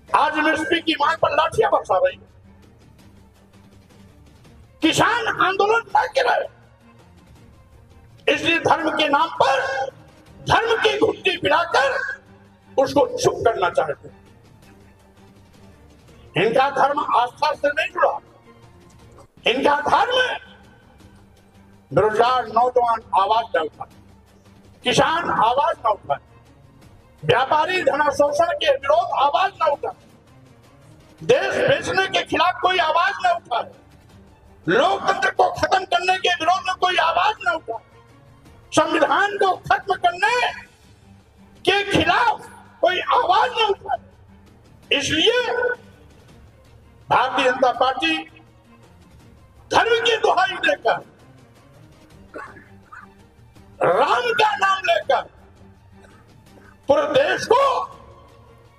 आज एमएसपी की मांग पर लाठियां बरसा रही है। किसान आंदोलन न गिरे, इसलिए धर्म के नाम पर धर्म की घुट्टी पिलाकर उसको चुप करना चाहते हैं। इनका धर्म आस्था से नहीं जुड़ा, इनका धर्म बेरोजगार नौजवान आवाज न उठाए, किसान आवाज न उठाए, व्यापारी धनाशोषण के विरोध आवाज न उठाए, देश बेचने के खिलाफ कोई आवाज न उठाए, लोकतंत्र को खत्म करने के विरोध में कोई आवाज न उठाए, संविधान को खत्म करने के खिलाफ कोई आवाज न उठाए। इसलिए भारतीय जनता पार्टी धर्म की दुहाई देकर, राम का नाम लेकर पूरे देश को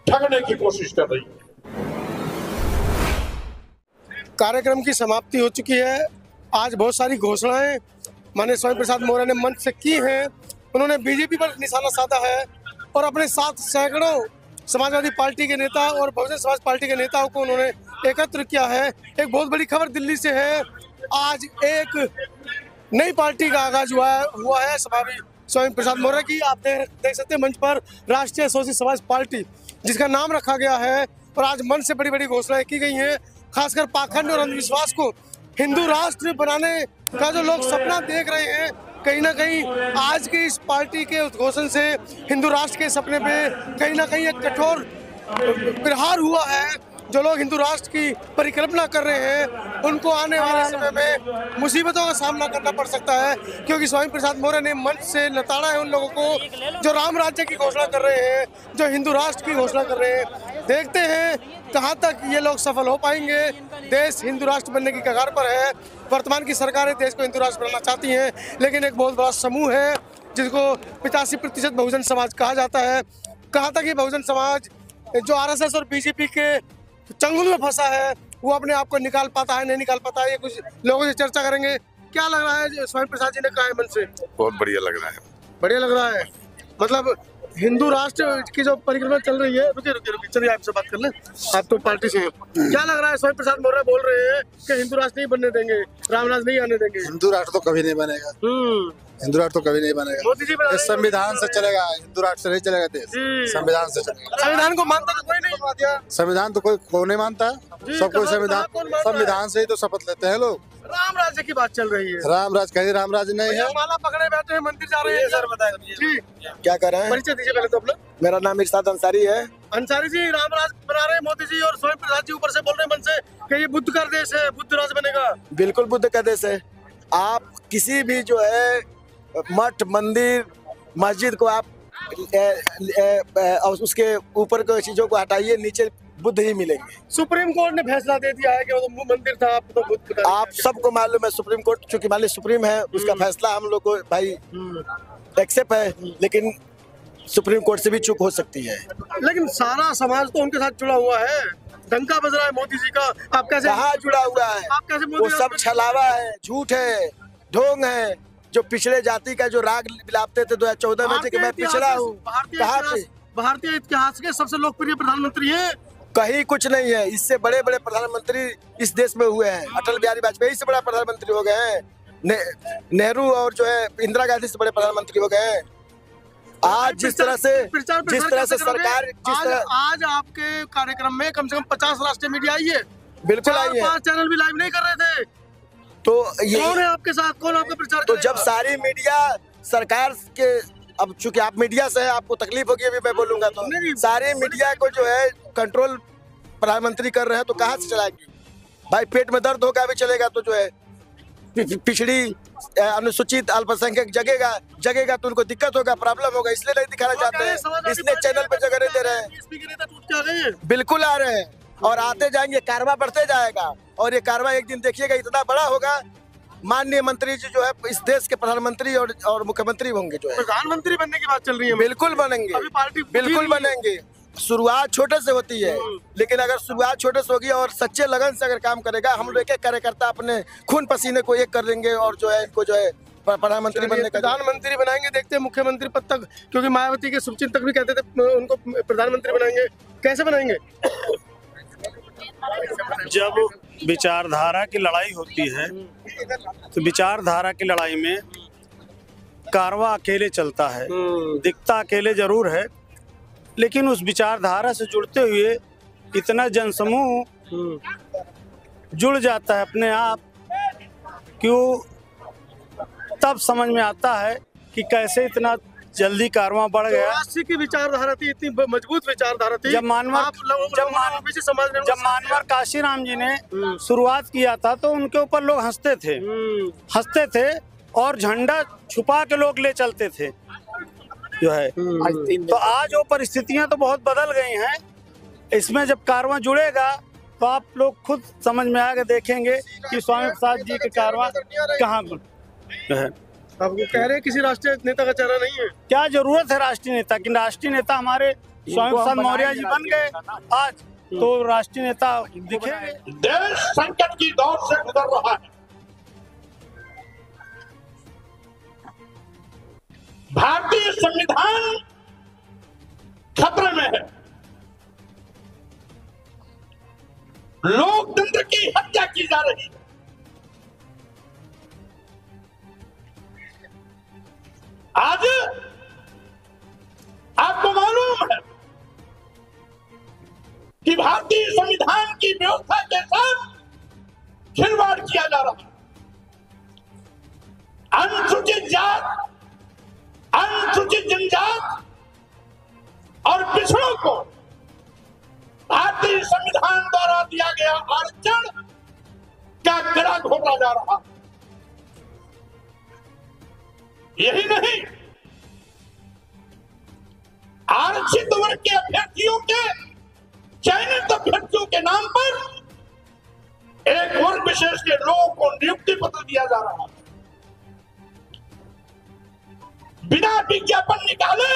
ठगने की कोशिश कर रही है। कार्यक्रम की समाप्ति हो चुकी है। आज बहुत सारी घोषणाएं माननीय स्वामी प्रसाद मौर्य ने मंच से की हैं। उन्होंने बीजेपी पर निशाना साधा है और अपने साथ सैकड़ों समाजवादी पार्टी के नेता और बहुजन समाज पार्टी के नेताओं को उन्होंने एकत्र किया है। एक बहुत बड़ी खबर दिल्ली से है। आज एक नई पार्टी का आगाज हुआ है स्वामी प्रसाद मौर्य की। आप देख सकते हैं मंच पर राष्ट्रीय शोषित समाज पार्टी, जिसका नाम रखा गया है। और आज मंच से बड़ी बड़ी घोषणाएं की गई हैं। खासकर पाखंड और अंधविश्वास को हिंदू राष्ट्र बनाने का जो लोग सपना देख रहे हैं, कहीं ना कहीं आज की इस पार्टी के उद्घोषण से हिंदू राष्ट्र के सपने पे कहीं ना कहीं एक कठोर प्रहार हुआ है। जो लोग हिंदू राष्ट्र की परिकल्पना कर रहे हैं, उनको आने वाले समय में मुसीबतों का सामना करना पड़ सकता है, क्योंकि स्वामी प्रसाद मौर्य ने मंच से लताड़ा है उन लोगों को जो राम राज्य की घोषणा कर रहे हैं, जो हिंदू राष्ट्र की घोषणा कर रहे हैं। देखते हैं कहाँ तक ये लोग सफल हो पाएंगे। देश हिंदू राष्ट्र बनने की कगार पर है। वर्तमान की सरकारें देश को हिंदू राष्ट्र बनाना चाहती हैं, लेकिन एक बहुत बड़ा समूह है जिसको 85% बहुजन समाज कहा जाता है। कहाँ तक ये बहुजन समाज जो आरएसएस और बीजेपी के चंगुल में फंसा है, वो अपने आप को निकाल पाता है, नहीं निकाल पाता है, ये कुछ लोगों से चर्चा करेंगे। क्या लग रहा है स्वामी प्रसाद जी ने कहा है मन से? बहुत बढ़िया लग रहा है। बढ़िया लग रहा है। मतलब हिंदू राष्ट्र की जो परिक्रमा चल रही है, रुकिए चलिए आपसे बात कर लें, आप तो पार्टी से हैं। क्या लग रहा है स्वामी प्रसाद मौर्य बोल रहे हैं कि हिंदू राष्ट्र नहीं बनने देंगे, रामराज नहीं आने देंगे? हिंदू राष्ट्र तो कभी नहीं बनेगा। हिंदू राष्ट्र तो कभी नहीं बनेगा। मोदी जी इस संविधान से चलेगा, हिंदू राष्ट्र से नहीं चलेगा देश। संविधान से चलेगा। संविधान को मानता तो कोई नहीं। संविधान तो कोई नहीं मानता। सब कोई संविधान से ही तो शपथ लेते हैं लोग। राम राज्य की बात चल रही है। राम राज कहीं राम राज नहीं है। माला पकड़े बैठे हैं, मंदिर जा रहे हैं। सर बताइए जी, क्या कर रहे हैं? परिचय दीजिए पहले तो अपना। मेरा नाम इरशाद अंसारी है। अंसारी जी, राम राज बना रहे हैं मोदी जी और स्वामी प्रसाद जी ऊपर से बोल रहे हैं मन से कि ये बुद्ध का देश है, बुद्ध राज बनेगा। बिल्कुल बुद्ध का देश है। आप किसी भी जो है मठ, मंदिर, मस्जिद को आप उसके ऊपर की चीजों को हटाइए, नीचे बुद्ध ही मिलेंगे। सुप्रीम कोर्ट ने फैसला दे दिया है कि वो तो मंदिर था, आप तो बुद्ध। आप सबको मालूम है सुप्रीम कोर्ट चूंकि मान लीजिए सुप्रीम है, उसका फैसला हम लोग को भाई एक्सेप्ट है, लेकिन सुप्रीम कोर्ट से भी चूक हो सकती है। लेकिन सारा समाज तो उनके साथ जुड़ा हुआ है। डंका बज रहा है मोदी जी का। आप कैसे? कहाँ जुड़ा हुआ है? आप कैसे? वो सब छलावा है, झूठ है, ढोंग है। जो पिछड़े जाति का जो राग बिलापते थे 2014 में कि मैं पिछड़ा हूँ, कहाँ थे? भारतीय इतिहास के सबसे लोकप्रिय प्रधानमंत्री हैं। कहीं कुछ नहीं है। इससे बड़े बड़े प्रधानमंत्री इस देश में हुए हैं। अटल बिहारी वाजपेयी से बड़ा प्रधानमंत्री हो गए हैं। नेहरू और जो है इंदिरा गांधी से बड़े प्रधानमंत्री हो गए हैं। आज जिस तरह से सरकार आज आपके कार्यक्रम में कम से कम 50 राष्ट्रीय मीडिया आई है। बिल्कुल आई है। 5 चैनल भी लाइव नहीं कर रहे थे। तो ये कौन है आपके साथ? कौन आपका प्रचार तो करेगा? जब सारी मीडिया सरकार के, अब चूंकि आप मीडिया से है, आपको तकलीफ होगी अभी मैं बोलूंगा तो, सारी मीडिया को जो है कंट्रोल प्रधानमंत्री कर रहे हैं, तो कहाँ से चलाएंगे भाई? पेट में दर्द होगा, अभी चलेगा तो जो है पिछड़ी अनुसूचित अल्पसंख्यक जगेगा तो उनको दिक्कत होगा, प्रॉब्लम होगा, इसलिए नहीं दिखाना चाहते हैं, इसलिए चैनल पे जगह नहीं दे रहे हैं। बिल्कुल आ रहे हैं और आते जाएंगे, कारवा बढ़ते जाएगा और ये कारवा एक दिन देखिएगा इतना बड़ा होगा, माननीय मंत्री जी जो है इस देश के प्रधानमंत्री और मुख्यमंत्री होंगे, जो है प्रधानमंत्री बनने की बात चल रही है। बिल्कुल बनेंगे, बिल्कुल बनेंगे। शुरुआत छोटे से होती है, लेकिन अगर शुरुआत छोटे से होगी और सच्चे लगन से अगर काम करेगा, हम लोग एक कार्यकर्ता अपने खून पसीने को एक कर लेंगे और जो है इनको जो है प्रधानमंत्री बनने का? प्रधानमंत्री बनाएंगे, देखते हैं मुख्यमंत्री पद तक, क्योंकि मायावती के शुभचिंतक भी कहते थे उनको प्रधानमंत्री बनाएंगे। कैसे बनाएंगे? जब विचारधारा की लड़ाई होती है तो विचारधारा की लड़ाई में कारवां अकेले चलता है, दिखता अकेले जरूर है, लेकिन उस विचारधारा से जुड़ते हुए इतना जनसमूह जुड़ जाता है अपने आप कि वो तब समझ में आता है कि कैसे इतना जल्दी कारवां बढ़ गया। तो की विचारधारा थी, इतनी मजबूत विचारधारा थी। जब मानवर काशीराम जी ने शुरुआत किया था तो उनके ऊपर लोग हंसते थे और झंडा छुपा के लोग ले चलते थे जो है। तो आज वो परिस्थितियां तो बहुत बदल गई हैं। इसमें जब कारवां जुड़ेगा तो आप लोग खुद समझ में आगे देखेंगे कि स्वामी प्रसाद जी के कारवां कहाँ है। अब वो कह रहे हैं किसी राष्ट्रीय नेता का चेहरा नहीं है। क्या जरूरत है राष्ट्रीय नेता की? राष्ट्रीय नेता हमारे स्वामी प्रसाद मौर्य जी बन गए आज, तो राष्ट्रीय नेता दिखेंगे। देश संकट की दौर से गुजर रहा है। भारतीय संविधान खतरे में है। लोकतंत्र की हत्या की जा रही है। आज आपको मालूम है कि भारतीय संविधान की व्यवस्था के साथ खिलवाड़ किया जा रहा है। अनुसूचित जात, अनुसूचित जनजात और पिछड़ों को भारतीय संविधान द्वारा दिया गया आरक्षण का गला घोटा जा रहा है। यही नहीं, आरक्षित वर्ग के अभ्यर्थियों के, चयनित अभ्यर्थियों के नाम पर एक वर्ग विशेष के लोगों को नियुक्ति पत्र दिया जा रहा है। बिना विज्ञापन निकाले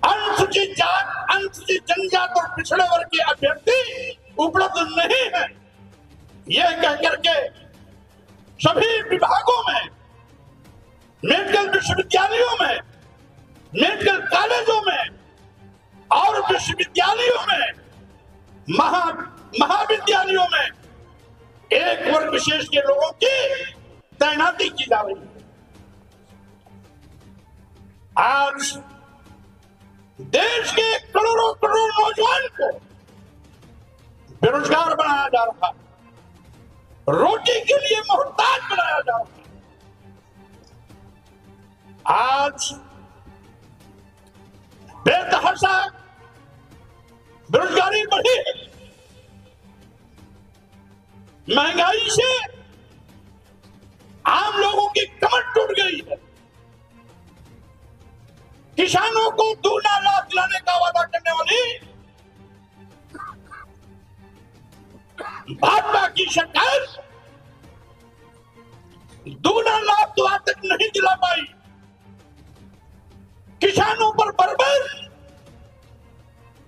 अनुसूचित जात, अनुसूचित जनजात और पिछड़े वर्ग के अभ्यर्थी उपलब्ध नहीं है। यह कहकर के सभी विभागों में, मेडिकल विश्वविद्यालयों में, मेडिकल कॉलेजों में और विश्वविद्यालयों में, महाविद्यालयों में एक वर्ग विशेष के लोगों की तैनाती की जा रही है। आज देश के करोड़ों करोड़ नौजवान को बेरोजगार बनाया जा रहा है, रोटी के लिए मोहताज बनाया जा रहा है। आज बेतहाशा बेरोजगारी बढ़ी है। महंगाई से आम लोगों की कमर टूट गई है। किसानों को दूना लाभ दिलाने का वादा करने वाली भाजपा की सरकार दूना लाभ तो आज तक नहीं दिला पाई। किसानों पर बर्बर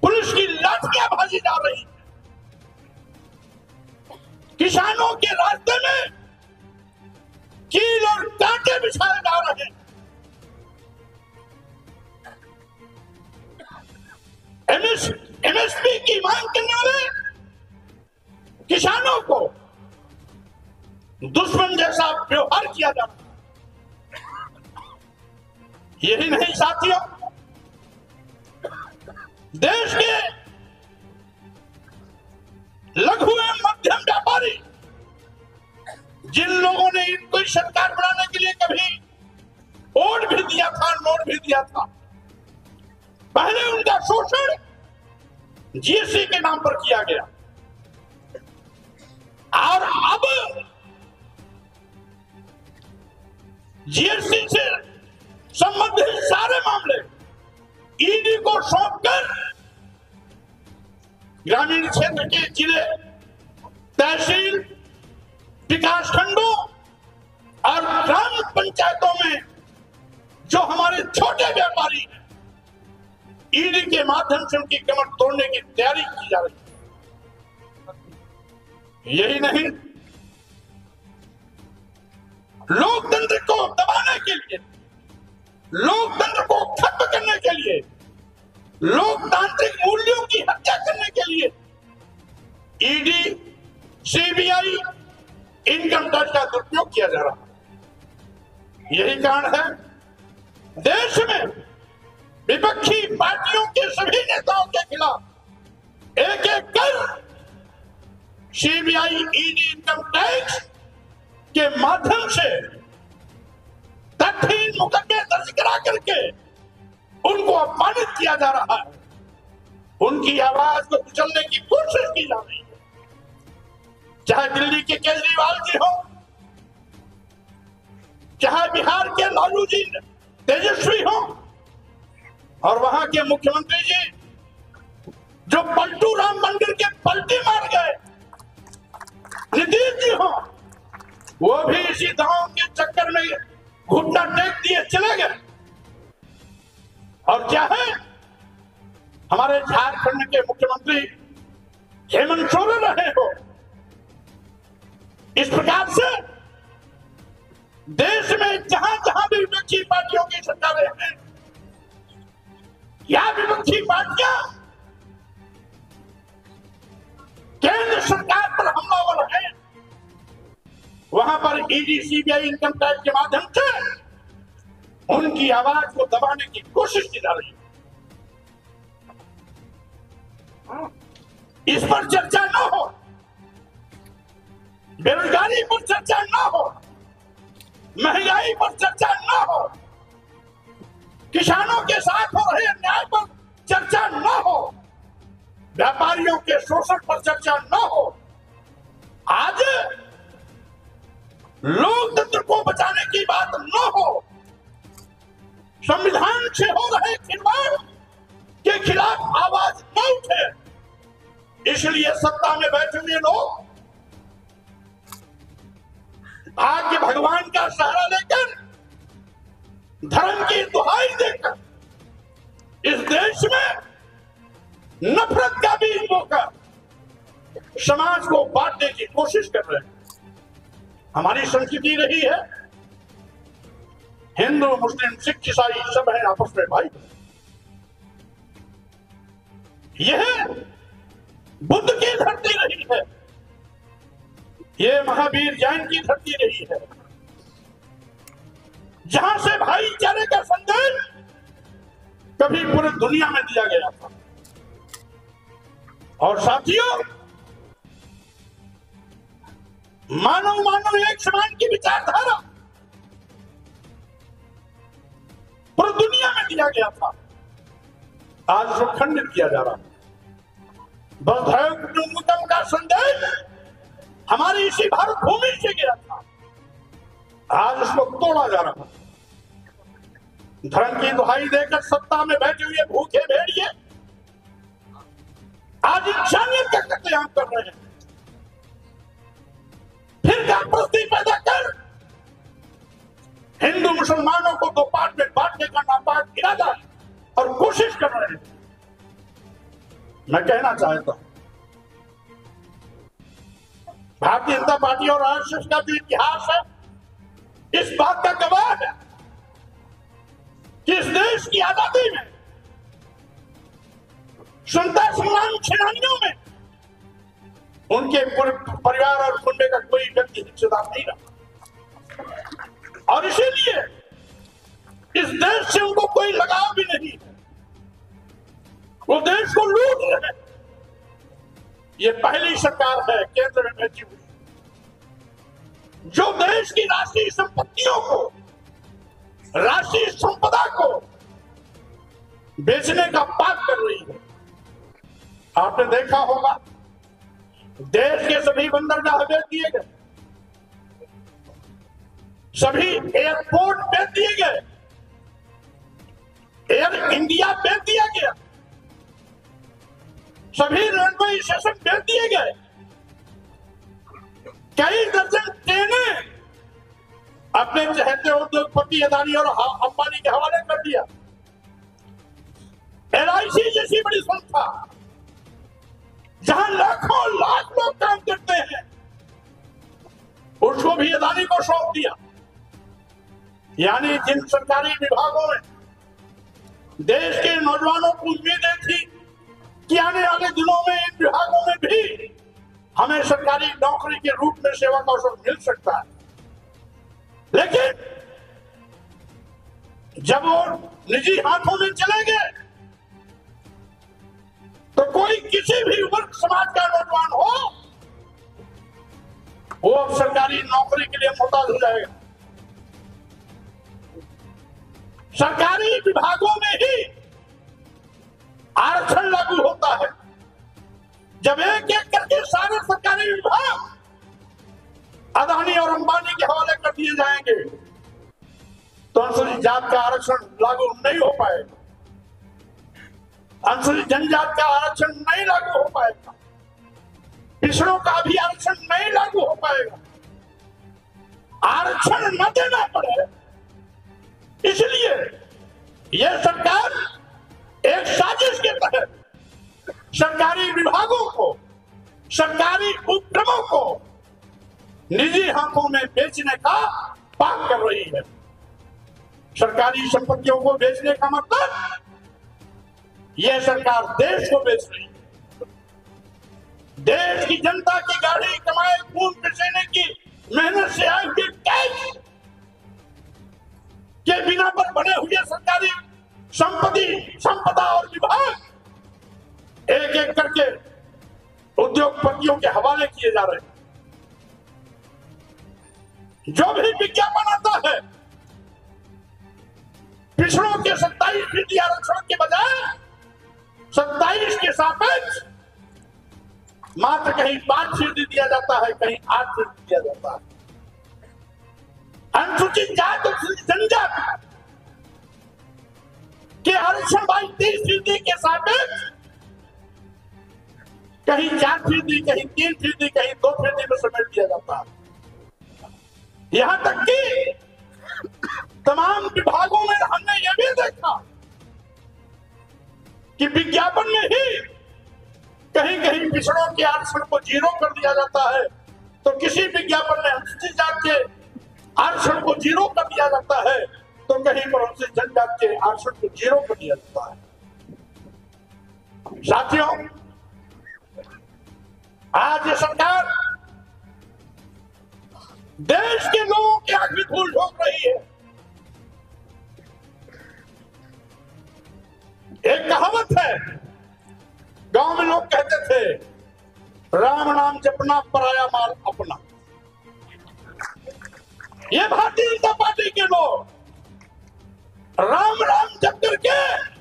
पुलिस की लाठियां भाजी जा रही है। किसानों के रास्ते में कील और कांटे बिछाए जा रहे हैं। एमएसपी की मांग करने वाले किसानों को दुश्मन जैसा व्यवहार किया जा रहा है। यही नहीं साथियों, देश के लघु एवं मध्यम व्यापारी, जिन लोगों ने इनको सरकार बनाने के लिए कभी वोट भी दिया था, नोट भी दिया था, पहले उनका शोषण जीएसटी के नाम पर किया गया और अब जीएसटी से संबंधित सारे मामले ईडी को सौंपकर ग्रामीण क्षेत्र के जिले, तहसील, विकास खंडों और ग्राम पंचायतों में जो हमारे छोटे व्यापारी हैं, ईडी के माध्यम से उनकी कमर तोड़ने की तैयारी की जा रही है। यही नहीं, लोकतंत्र को दबाने के लिए, लोकतंत्र को खत्म करने के लिए, लोकतांत्रिक मूल्यों की हत्या करने के लिए ईडी, सीबीआई, इनकम टैक्स का दुरुपयोग किया जा रहा है। यही कारण है देश में विपक्षी पार्टियों के सभी नेताओं के खिलाफ एक एक कर सीबीआई, ईडी, इनकम टैक्स के माध्यम से तथ्यहीन मुकदमे दर्ज करा करके उनको अपमानित किया जा रहा है, उनकी आवाज को कुचलने की कोशिश की जा रही है। चाहे दिल्ली के केजरीवाल जी हो, चाहे बिहार के लालू जी तेजस्वी हो, और वहां के मुख्यमंत्री जी जो पलटू राम मंदिर के पलटी मार गए, नीतीश जी हो, वो भी इसी दांव के चक्कर में घुटना टेक दिए चले गए। और क्या है, हमारे झारखंड के मुख्यमंत्री हेमंत सोरेन रहे हो। इस प्रकार से देश में जहां जहां भी विपक्षी पार्टियों की सरकारें हैं या विपक्षी पार्टियां केंद्र सरकार पर हमलावर हैं, वहां पर ईडी, सीबीआई, इनकम टैक्स के माध्यम से उनकी आवाज को दबाने की कोशिश की जा रही है। इस पर चर्चा न हो, बेरोजगारी पर चर्चा न हो, महंगाई पर चर्चा न हो, किसानों के साथ हो रहे अन्याय पर चर्चा न हो, व्यापारियों के शोषण पर चर्चा न हो। आज लोकतंत्र को बचाने की बात न हो, संविधान से हो रहे खिलवाड़ के खिलाफ आवाज न उठे, इसलिए सत्ता में बैठे हुए लोग भाग्य भगवान का सहारा लेकर, धर्म की दुहाई देकर इस देश में नफरत का बीज बोकर समाज को बांटने की कोशिश कर रहे हैं। हमारी संस्कृति रही है हिंदू, मुस्लिम, सिख, ईसाई सब है आपस में भाई। यह बुद्ध की धरती रही है, ये महावीर जैन की धरती रही है, जहां से भाईचारे का संदेश कभी पूरी दुनिया में दिया गया था। और साथियों, मानव मानव एक समान की विचारधारा पूरी दुनिया में दिया गया था, आज उसको खंडित किया जा रहा है। वसुधैव कुटुंबकम का संदेश हमारी इसी भारत भूमि से गया था, आज उसको तोड़ा जा रहा है। धर्म की दुहाई देकर सत्ता में बैठे हुए भूखे भेड़िए आज इंसानियत का कत्लेआम कर रहे हैं। फिर परस्ती पैदा कर हिंदू मुसलमानों को दो पार्ट में बांटने का नापाक इरादा और कोशिश कर रहे हैं। मैं कहना चाहता हूं, भारतीय जनता पार्टी और आरएसएस का जो इतिहास है इस बात का गवाह है कि इस देश की आजादी में स्वतंत्रता संग्राम सेनानियों में उनके पूरे परिवार और कुटुंब का कोई व्यक्ति हिस्सेदार नहीं रहा, और इसीलिए इस देश से उनको कोई लगाव भी नहीं है। वो देश को लूट रहे हैं। ये पहली सरकार है केंद्र में बैठी हुई जो देश की राष्ट्रीय संपत्तियों को, राष्ट्रीय संपदा को बेचने का पाप कर रही है। आपने देखा होगा देश के सभी बंदरगाह बेच दिए गए, सभी एयरपोर्ट बेच दिए गए, एयर इंडिया बेच दिया गया, सभी रेलवे स्टेशन बेच दिए गए, कई दर्जन ट्रेनें अपने चहेते उद्योगपति अदानी और अंबानी के हवाले कर दिया। LIC जैसी बड़ी संस्था जहां लाखों लाख लोग काम करते हैं उसको भी अदानी को सौंप दिया। यानी जिन सरकारी विभागों में देश के नौजवानों को उम्मीदें थी कि आने वाले दिनों में इन विभागों में भी हमें सरकारी नौकरी के रूप में सेवा का अवसर मिल सकता है, लेकिन जब वो निजी हाथों में चले गए तो कोई किसी भी वर्ग समाज का नौजवान हो वो अब सरकारी नौकरी के लिए मुहताज हो जाएगा। सरकारी विभागों में ही आरक्षण लागू होता है। जब एक एक करके सारे सरकारी विभाग अदानी और अंबानी के हवाले कर दिए जाएंगे तो अनुसूचित जात का आरक्षण लागू नहीं हो पाएगा, अनुसूचित जनजात का आरक्षण नहीं लागू हो पाएगा, पिछड़ों का भी आरक्षण नहीं लागू हो पाएगा। आरक्षण न देना पड़े इसलिए यह सरकार एक साजिश के तहत सरकारी विभागों को, सरकारी उपक्रमों को निजी हाथों में बेचने का पाप कर रही है। सरकारी संपत्तियों को बेचने का मतलब यह सरकार देश को बेच रही है। देश की जनता की गाढ़ी कमाए खून पसीने की मेहनत से आई हुई टैक्स के बिना पर बने हुए सरकारी संपदा और विभाग एक एक करके उद्योगपतियों के हवाले किए जा रहे हैं। जो भी विज्ञापन आता है पिछड़ों के 27% आरक्षण के बजाय 27 के सापेक्ष मात्र कहीं 5% दिया जाता है, कहीं 8% दिया जाता है। अनुसूचित जात और जनजात के आरक्षण 22% के सापेक्ष कहीं 4%, कहीं 3%, कहीं 2% में समेट दिया जाता है। यहां तक कि तमाम विभागों में हमने यह भी देखा कि विज्ञापन में ही कहीं कहीं पिछड़ों के आरक्षण को 0 कर दिया जाता है, तो किसी विज्ञापन में अनुसूचित जात के आरक्षण को 0 कर दिया जाता है, तो कहीं पर अनुसूचित जनजात के आरक्षण को 0 कर दिया जाता है। साथियों, आज ये सरकार देश के लोगों की आंख में धूल झोंक रही है। एक कहावत है, गांव में लोग कहते थे राम नाम जपना पराया माल अपना। ये भारतीय जनता पार्टी के लोग राम राम जप करके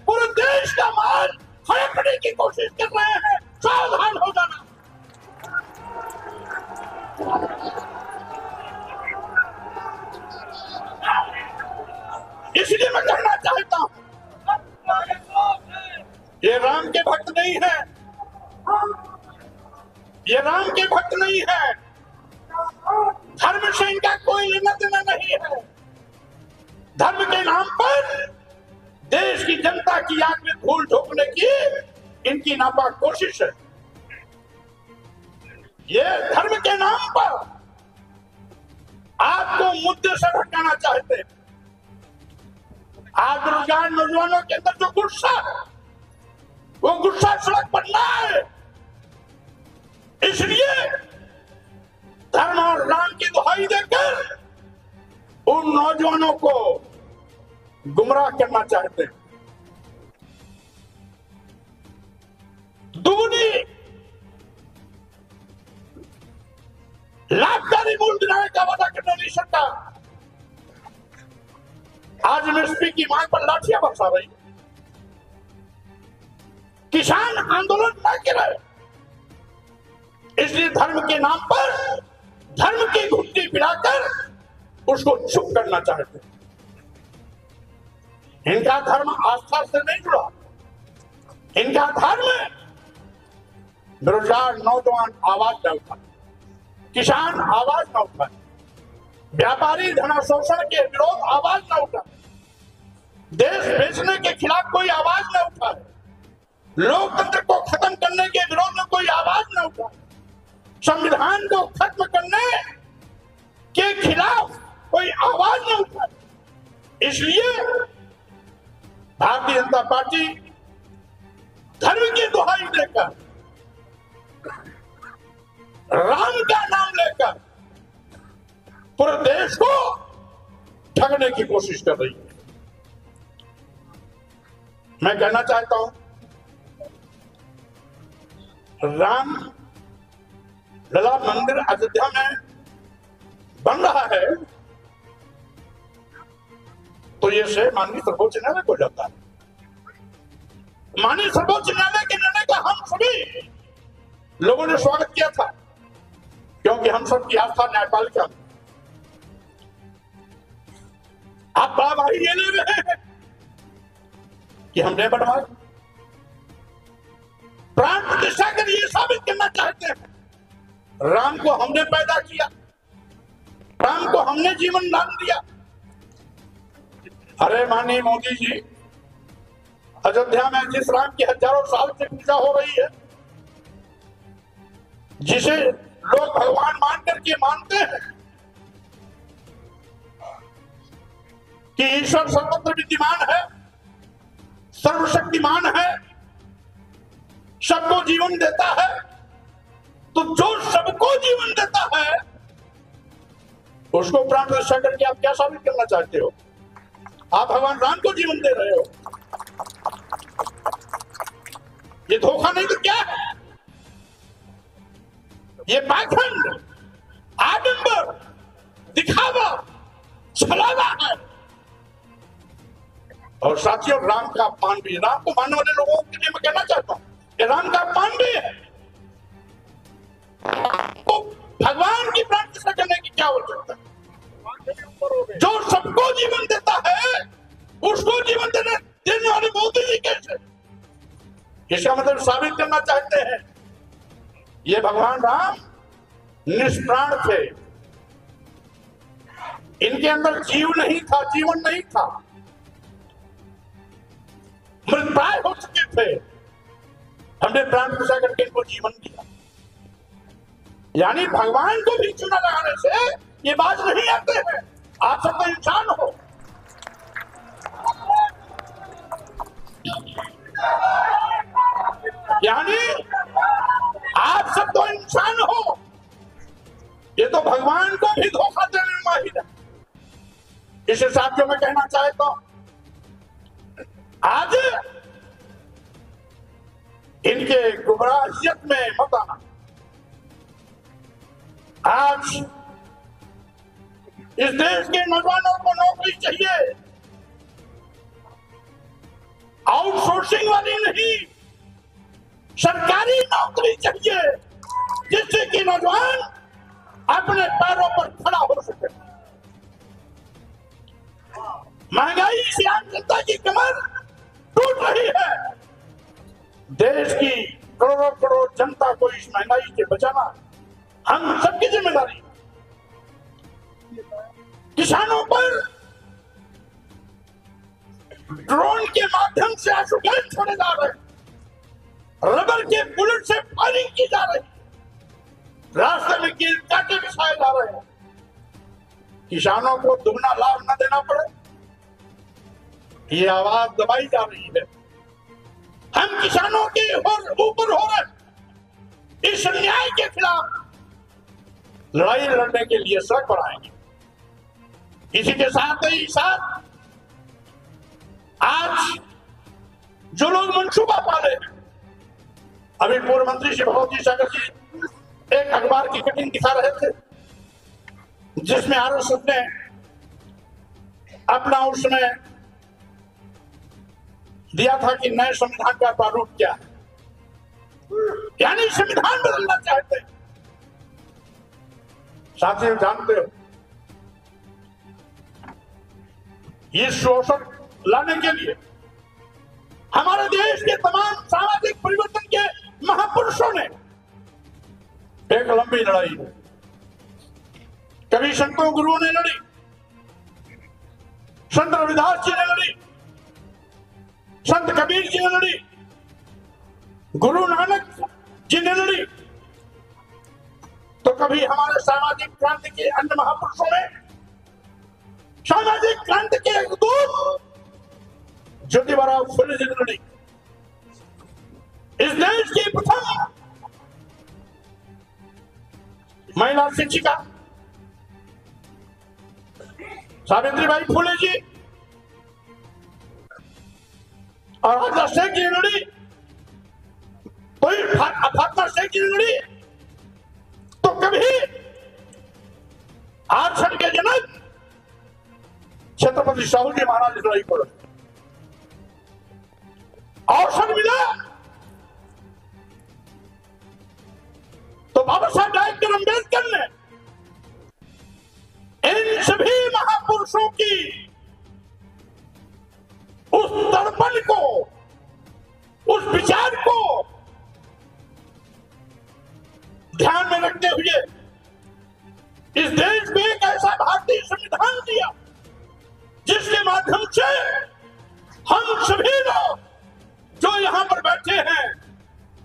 पूरे देश का माल हड़पने की कोशिश कर रहे हैं। सावधान हो जाना। इसलिए मैं कहना चाहता हूं, ये राम के भक्त नहीं है, ये राम के भक्त नहीं है, धर्म से इनका कोई लेना देना नहीं है। धर्म के नाम पर देश की जनता की आंख में धूल झोंकने की इनकी नापाक कोशिश है। ये धर्म के नाम पर आपको मुद्दे से भटकाना चाहते हैं। आज बेरोजगार नौजवानों के अंदर जो गुस्सा है वो गुस्सा सड़क पर ना है, इसलिए धर्म और राम की दुहाई देकर उन नौजवानों को गुमराह करना चाहते हैं। दुगनी लाभकारी मूल्य दिलाने का वादा करने नहीं सकता। आज एमएसपी की मांग पर लाठियां बरसा रही है। किसान आंदोलन न करे, इसलिए धर्म के नाम पर धर्म की घुट्टी पिलाकर उसको चुप करना चाहते हैं। इनका धर्म आस्था से नहीं जुड़ा, इनका धर्म बेरोजगार नौजवान आवाज न उठाए, किसान आवाज न उठाए, व्यापारी धनाशोषण के विरोध आवाज न उठाए, देश बेचने के खिलाफ कोई आवाज न उठाए, लोकतंत्र को खत्म करने के विरोध में कोई आवाज न उठाए, संविधान को खत्म करने के खिलाफ कोई आवाज न उठाए, इसलिए भारतीय जनता पार्टी धर्म की दुहाई देकर, राम का नाम लेकर पूरे देश को ठगने की कोशिश कर रही है। मैं कहना चाहता हूं, राम लला मंदिर अयोध्या में बन रहा है तो ये से माननीय सर्वोच्च न्यायालय को जाता है। माननीय सर्वोच्च न्यायालय के निर्णय का हम सभी लोगों ने स्वागत किया था, क्योंकि हम सबकी आस्था न्यायपालिका में। आप बाबाही ये ले रहे हैं कि हमने बनवाया, प्राण प्रतिष्ठा कर ये साबित करना चाहते हैं राम को हमने पैदा किया, राम को हमने जीवन दान दिया। अरे माननीय मोदी जी, अयोध्या में जिस राम की हजारों साल से पूजा हो रही है, जिसे लोग भगवान मान करके मानते हैं कि ईश्वर सर्वत्र विद्यमान है, सर्वशक्तिमान है, सबको जीवन देता है, तो जो सबको जीवन देता है उसको प्राण प्रतिष्ठा करके आप क्या साबित करना चाहते हो? आप भगवान राम को जीवन दे रहे हो। ये धोखा नहीं तो क्या है? ये पाखंड, आडंबर, दिखावा, छलावा है। और साथियों, राम का अपमान भी, राम को मानने वाले लोगों के लिए मैं कहना चाहता हूं कि राम का अपमान भी है। तो भगवान की प्राण प्रतिष्ठा करने की क्या आवश्यकता है? जो सबको जीवन देता है उसको जीवन देने वाले मोदी जी कैसे? इसका मतलब साबित करना चाहते हैं ये भगवान राम निष्प्राण थे, इनके अंदर जीव नहीं था, जीवन नहीं था, मृतप्राय हो चुके थे। हमने प्राण प्रतिष्ठा करके इनको जीवन दिया। यानी भगवान को भी चुना लगाने से ये बात नहीं आते हैं। आप सब तो इंसान हो, यानी आप सब तो इंसान हो, ये तो भगवान को भी धोखा देने में माहिर है। इस हिसाब से मैं कहना चाहता हूं, आज इनके गुमराहियत में मत आना। आज इस देश के नौजवानों को नौकरी चाहिए, आउटसोर्सिंग वाली नहीं, सरकारी नौकरी चाहिए, जिससे कि नौजवान अपने पैरों पर खड़ा हो सके। महंगाई से आम जनता की कमर टूट रही है। देश की करोड़ों करोड़ जनता को इस महंगाई से बचाना हम सबकी जिम्मेदारी। किसानों पर ड्रोन के माध्यम से आंसू गैस छोड़े जा रहे, रबर के बुलेट से फायरिंग की जा रही, रास्ते में कील कांटे बिछाए जा रहे हैं। किसानों को दुगना लाभ न देना पड़े, ये आवाज दबाई जा रही है। हम किसानों के ऊपर हो रहे इस अन्याय के खिलाफ लड़ाई लड़ने के लिए सड़क पर आएंगे। इसी के साथ ही साथ आज जो लोग मंसूबा पाले, अभी पूर्व मंत्री श्री भगवती सागर जी एक अखबार की कटिंग दिखा रहे थे, जिसमें आरएसएस ने अपना उसमें दिया था कि नए संविधान का प्रारूप क्या है, यानी संविधान बदलना चाहते हैं। साथियों, जानते हो, ये शोषण लाने के लिए हमारे देश के तमाम सामाजिक परिवर्तन के महापुरुषों ने एक लंबी लड़ाई है। कभी संतों गुरुओं ने लड़ी, संत रविदास जी ने लड़ी, संत कबीर जी ने लड़ी, गुरु नानक जी ने लड़ी, तो कभी हमारे सामाजिक क्रांति के अन्य महापुरुषों ने सामाजिक क्रांति के एक दूत ज्योतिबा फुले जी ने इस देश की प्रथम महिला शिक्षिका सावित्रीबाई फुले जी और आजाद शेख जी लड़ी, कोई फातिमा शेख जी लड़ी, तो कभी आरक्षण के जनक छत्रपति शाहू जी महाराज लड़ाई को लड़े। अवसर मिला तो बाबा साहब डॉक्टर अम्बेडकर ने इन सभी महापुरुषों की उस दर्पण को, उस विचार को ध्यान में रखते हुए इस देश में एक ऐसा भारतीय संविधान दिया जिसके माध्यम से हम सभी लोग जो यहाँ पर बैठे हैं,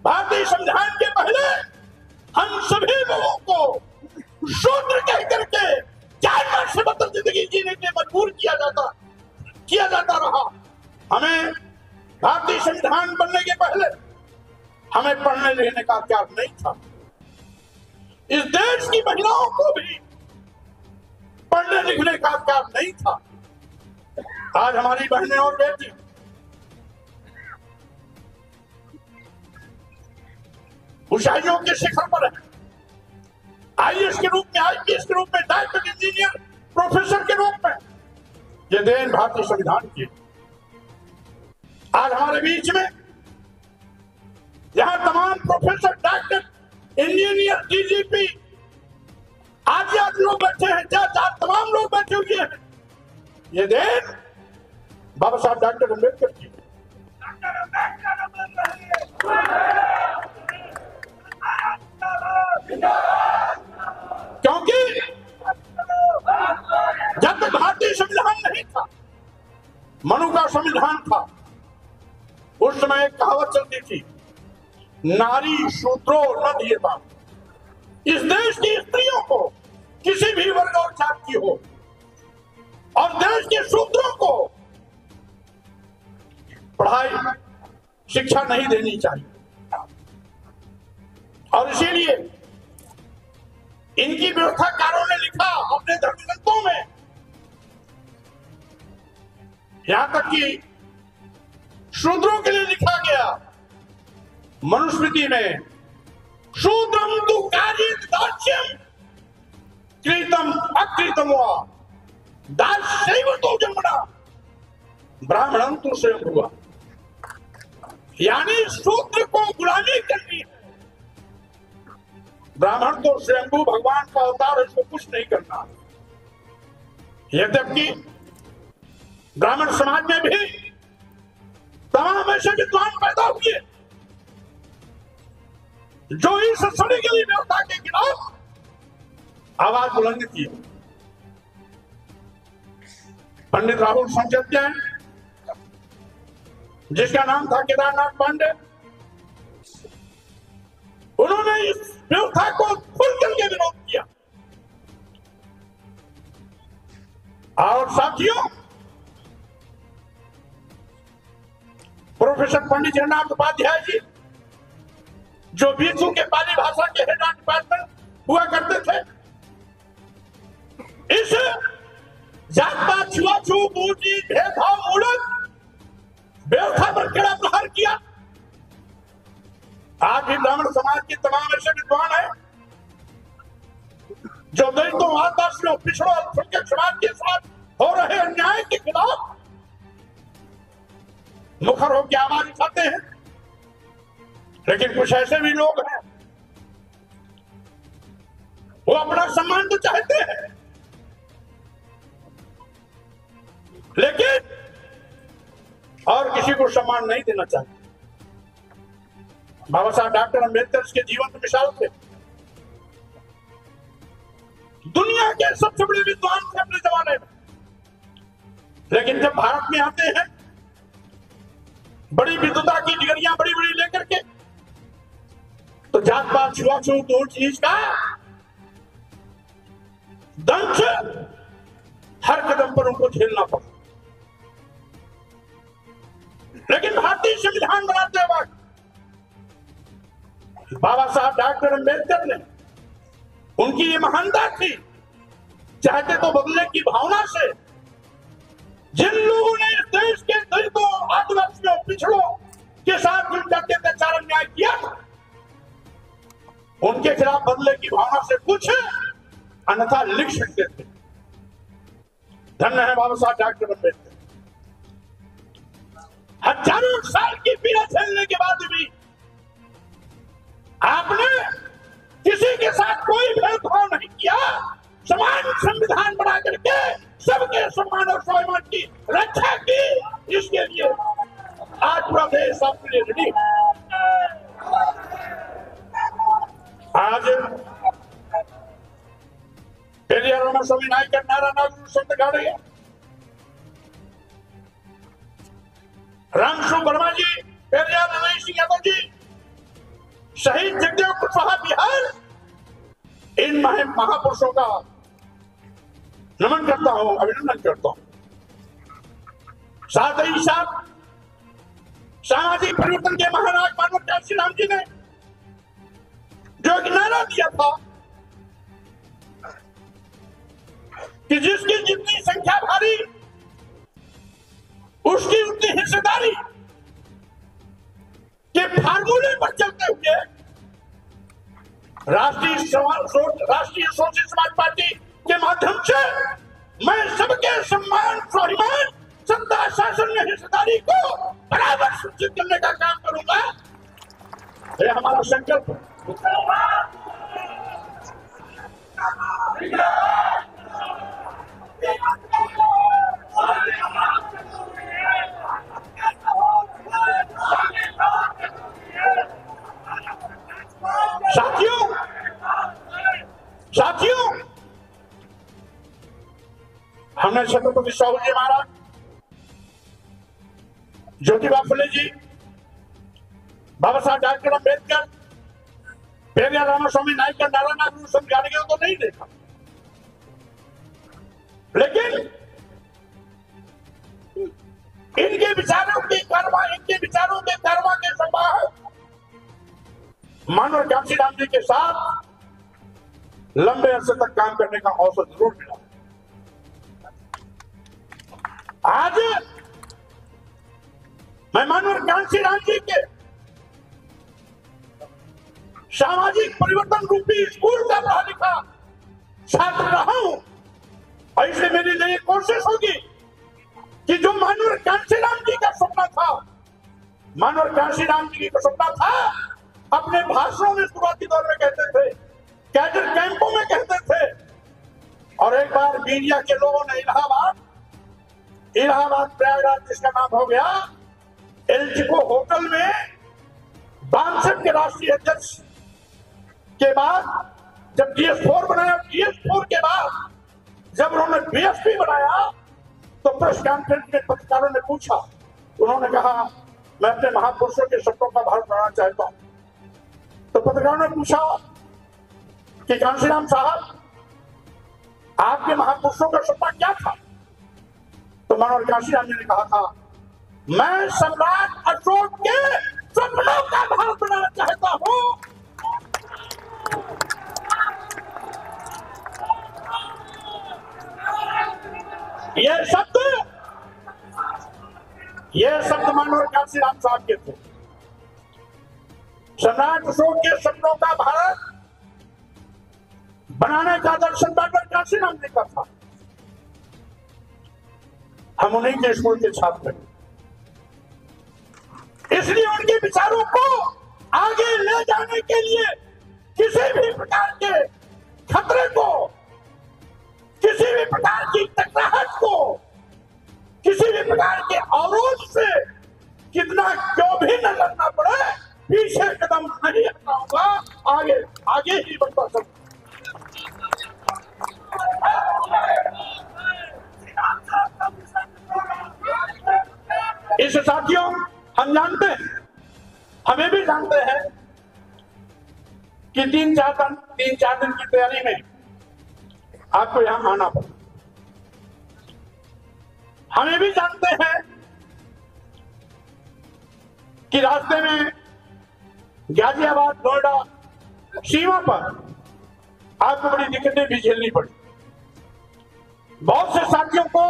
भारतीय संविधान के पहले हम सभी लोगों को शूद्र कह करके जानवर से बदल जिंदगी जीने के मजबूर किया जाता रहा। हमें भारतीय संविधान बनने के पहले हमें पढ़ने लिखने का अधिकार नहीं था। इस देश की महिलाओं को भी पढ़ने लिखने का अधिकार नहीं था। आज हमारी बहनें और बेटी ऊंचाइयों के शिखर पर है, आईएएस के रूप में, आईपीएस के रूप में, डॉक्टर, इंजीनियर, प्रोफेसर के रूप में। ये देन भारतीय संविधान की। आज हमारे बीच में यहां तमाम प्रोफेसर, डॉक्टर, इंजीनियर, डीजीपी आदि लोग बैठे हैं, तमाम लोग बैठे हुए हैं। ये देन बाबा साहब डॉक्टर अम्बेडकर की। क्योंकि जब तक भारतीय संविधान नहीं था, मनु का संविधान था, उस समय एक कहावत चलती थी, नारी शूद्रो न दीयता। इस देश की स्त्रियों को किसी भी वर्ग और जात की हो और देश के शूद्रों को पढ़ाई शिक्षा नहीं देनी चाहिए। और इसीलिए इनकी व्यवस्थाकारों ने लिखा अपने धर्मग्रंथों में, यहां तक कि शूद्रों के लिए लिखा गया मनुस्मृति में, शूद्रम तु कारित दास्यम कृतम अकृतम वा दास्यैव तो जन्मना ब्राह्मणं तु स्वयं हुआ। यानी शूद्र को गुलामी करनी है, ब्राह्मण तो स्वयंभू भगवान का अवतार, इसको कुछ नहीं करना। यद्यपि ब्राह्मण समाज में भी तमाम ऐसे विद्वान पैदा हुए जो इस सड़ीगली व्यवस्था के खिलाफ आवाज बुलंद की। पंडित राहुल संचत जैन, जिसका नाम था केदारनाथ पांडे, उन्होंने इस व्यवस्था को खुलकर के विरोध किया। और साथियों, प्रोफेसर पंडित जगन्नाथ उपाध्याय जी, जो बीसू के पाली भाषा के हेड ऑफ डिपार्टमेंट हुआ करते थे, इस जात पात, छुआछूत, ऊंच नीच, भेदभाव मूलक व्यवस्था पर कड़ा प्रहार किया। आज भी ब्राह्मण समाज के तमाम ऐसे विद्वान हैं जो दलितों, आदिवासियों, पिछड़ों, अल्पसंख्यक समाज के साथ हो रहे अन्याय के खिलाफ मुखर होकर आवाज उठाते हैं। लेकिन कुछ ऐसे भी लोग हैं, वो अपना सम्मान तो चाहते हैं, लेकिन और किसी को सम्मान नहीं देना चाहते। बाबा साहब डॉक्टर अम्बेडकर के जीवन की मिसाल थे। दुनिया के सबसे बड़े विद्वान थे अपने जमाने में, लेकिन जब भारत में आते हैं, बड़ी विद्वता की डिग्रियां बड़ी बड़ी लेकर के, तो जात पात, छुआछूत, ऊंच नीच का दंश हर कदम पर उनको झेलना पड़ा। लेकिन भारतीय संविधान बनाते वक्त बाबा साहब डॉक्टर अम्बेडकर ने, उनकी ये महानता थी, चाहते तो बदलने की भावना से जिन लोगों ने इस देश के दलितों, आदिवासियों, पिछड़ों के साथ मिल जाते अत्याचार अन्याय किया था, उनके खिलाफ बदलने की भावना से कुछ अन्यथा लिख सकते थे। धन्य है बाबा साहब डॉक्टर अम्बेडकर। हजारों साल की पीड़ा झेलने के बाद भी आपने किसी के साथ कोई भेदभाव नहीं किया, समान संविधान बना करके सबके सम्मान और स्वाभिमान की रक्षा की। इसके लिए आज पूरा देश आपके लिए रेडी। आज पेरियार रामास्वामी नायकर नारा नागुर शब्द गा रहे हैं। रामस्वरूप वर्मा जी, पेरियार रमेश सिंह यादव जी, शहीद जगदेव कुशवाहा बिहार, इन महापुरुषों का नमन करता हूं, अभिनंदन करता हूं। साथ ही साथ सामाजिक परिवर्तन के महानायक मानव कांशीराम जी ने जो एक नारा दिया था कि जिसकी जितनी संख्या भारी उसकी उतनी हिस्सेदारी के फार्मूले पर चलते हुए राष्ट्रीय सोशलिस्ट समाज पार्टी के माध्यम से मैं सबके सम्मान, स्वाभिमान, सत्ता शासन में हिस्सेदारी को बराबर सुनिश्चित करने का काम करूंगा। ये हमारा संकल्प है। साथियों, हमने छत्रपति साहू जी महाराज, ज्योतिबा फुले जी, बाबा साहब डॉक्टर अम्बेडकर, पेरियार रामास्वामी नायकर, नारा नागुर समझाने को नहीं देखा, लेकिन इनके विचारों के कारवा के संवाहक मानव कांशीराम जी के साथ लंबे अरसे तक काम करने का अवसर जरूर मिला। आज मैं मानव कांशीराम जी के सामाजिक परिवर्तन रूपी स्कूल का पढ़ा लिखा छात्र रहा हूं, और इसलिए मेरी लिए कोशिश होगी कि जो मानव कांशीराम जी का सपना था, मानव कांशीराम जी का सपना था, अपने भाषणों में शुरुआती दौर में कहते थे, कैडर कैंपों में कहते थे, और एक बार मीडिया के लोगों ने इलाहाबाद प्रयागराज जिसका नाम हो गया, एलचिको होटल में बामसेट के राष्ट्रीय अध्यक्ष के बाद जब DS4 बनाया, DS4 के बाद जब उन्होंने BSP बनाया, तो प्रेस कॉन्फ्रेंस में पत्रकारों ने पूछा, उन्होंने कहा मैं अपने महापुरुषों के सपनों का भारत बनाना चाहता हूं। तो पत्रकारों ने पूछा कि कांशीराम साहब, आपके महापुरुषों का सपना क्या था? तो मानव कांशीराम जी ने कहा था, मैं सम्राट अशोक के सपनों का भारत बनाना चाहता हूं। ये शब्द मानव कांशीराम साहब के थे। सम्राट अशोक के सपनों का भारत बनाने का दर्शन डॉक्टर कांशीराम जी का था। हम उन्हीं के स्कूल के छात्र हैं, इसलिए उनके विचारों को आगे ले जाने के लिए किसी भी प्रकार के खतरे को, किसी भी प्रकार की टकराहट को, किसी भी प्रकार के अवरोध से कितना क्यों भी न लड़ना पड़े, पीछे कदम नहीं हटाऊंगा, आगे ही बढ़ता चलूंगा। इस साथियों, हम जानते हैं, हमें भी जानते हैं कि 3-4 दिन की तैयारी में आपको यहां आना पड़ा। हम ये भी जानते हैं कि रास्ते में गाजियाबाद नोएडा सीमा पर आपको बड़ी दिक्कतें भी झेलनी पड़ी। बहुत से साथियों को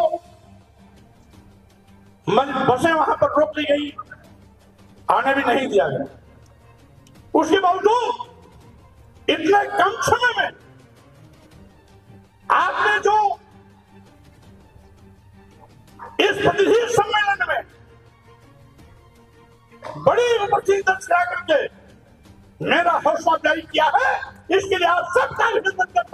बसें वहां पर रोक दी गई, आने भी नहीं दिया गया। उसके बावजूद इतने कम समय में आपने जो इस प्रतिनिधि सम्मेलन में बड़ी उपस्थिति दर्ज करा करके मेरा हौसला अफजाई किया है, इसके लिए आप सबका अभिनंदन करता हूं।